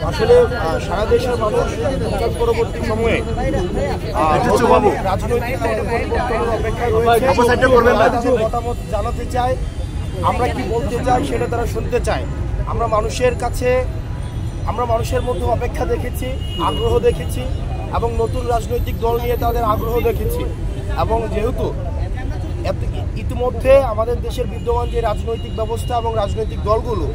আসলে সারা দেশের মানুষ পরবর্তী সময়ে রাজনৈতিক পরিবর্তনের অপেক্ষায় রয়েছে। মতামত জানাতে চায়, আমরা কি বলতে চাই সেটা তারা শুনতে চায়। আমরা মানুষের মধ্যে অপেক্ষা দেখেছি, আগ্রহ দেখেছি এবং নতুন রাজনৈতিক দল নিয়ে তাদের আগ্রহ দেখেছি। এবং যেহেতু ইতিমধ্যে আমাদের দেশের বিদ্যমান যে রাজনৈতিক ব্যবস্থা এবং রাজনৈতিক দলগুলো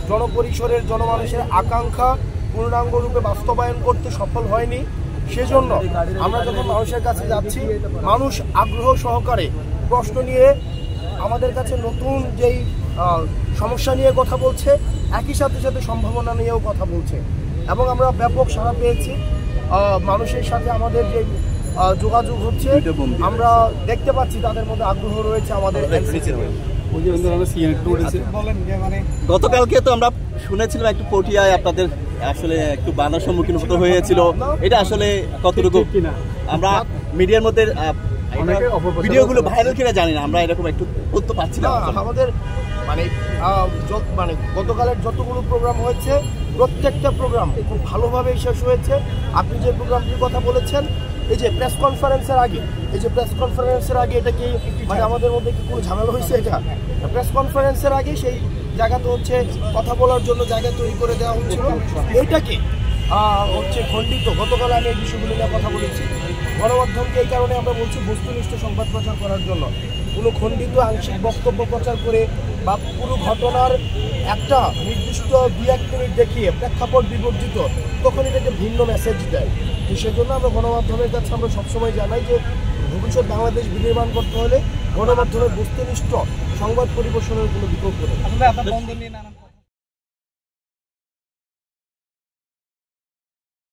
জনপরিসরের জনমানুষের আকাঙ্ক্ষা পূর্ণাঙ্গ রূপে বাস্তবায়ন করতে সফল হয়নি, সেজন্য আমরা যখন মানুষের কাছে যাচ্ছি, মানুষ আগ্রহ সহকারে প্রশ্ন নিয়ে আমাদের কাছে নতুন যেই সমস্যা নিয়ে কথা বলছে, একই সাথে সাথে সম্ভাবনা নিয়েও কথা বলছে এবং আমরা ব্যাপক সাড়া পেয়েছি। মানুষের সাথে আমাদের যে যোগাযোগ হচ্ছে, আমরা দেখতে পাচ্ছি তাদের মধ্যে আগ্রহ রয়েছে আমাদের। গতকালকে তো আমরা শুনেছিলাম একটু পটিয়ায় আপনাদের আসলে একটু বাধার সম্মুখীন হতে হয়েছিল, এটা আসলে কতটুকু আমরা মিডিয়ার মধ্যে ভিডিওগুলো ভাইরাল কিনা জানি না, আমরা এরকম একটু তথ্য পাচ্ছিলাম। আমাদের মানে গতকালের যতগুলো প্রোগ্রাম হয়েছে প্রত্যেকটা প্রোগ্রাম খুব ভালোভাবে শেষ হয়েছে। আপনি যে প্রোগ্রামটির কথা বলেছেন, এই যে প্রেস কনফারেন্সের আগে এটা কি মানে আমাদের মধ্যে কি কোনো ঝামেলা হয়েছে? এটা প্রেস কনফারেন্সের আগে সেই জায়গাতে হচ্ছে কথা বলার জন্য জায়গা তৈরি করে দেওয়া হচ্ছিল, এইটাকে হচ্ছে খণ্ডিত। গতকাল আমি এই বিষয়গুলো নিয়ে কথা বলেছি। গণমাধ্যমকে এই কারণে আমরা বলছি বস্তুনিষ্ঠ সংবাদ প্রচার করার জন্য। কোনো খণ্ডিত আংশিক বক্তব্য প্রচার করে বা পুরো ঘটনার একটা নির্দিষ্ট 2-1 মিনিট দেখিয়ে প্রেক্ষাপট বিবর্জিত, তখন এটাকে ভিন্ন মেসেজ দেয়। তো সেজন্য আমরা গণমাধ্যমের কাছে আমরা সবসময় জানাই যে ভবিষ্যৎ বাংলাদেশ বিনির্মাণ করতে হলে গণমাধ্যমের বস্তুনিষ্ঠ সংবাদ পরিবেশনের কোনো বিকল্প নেই।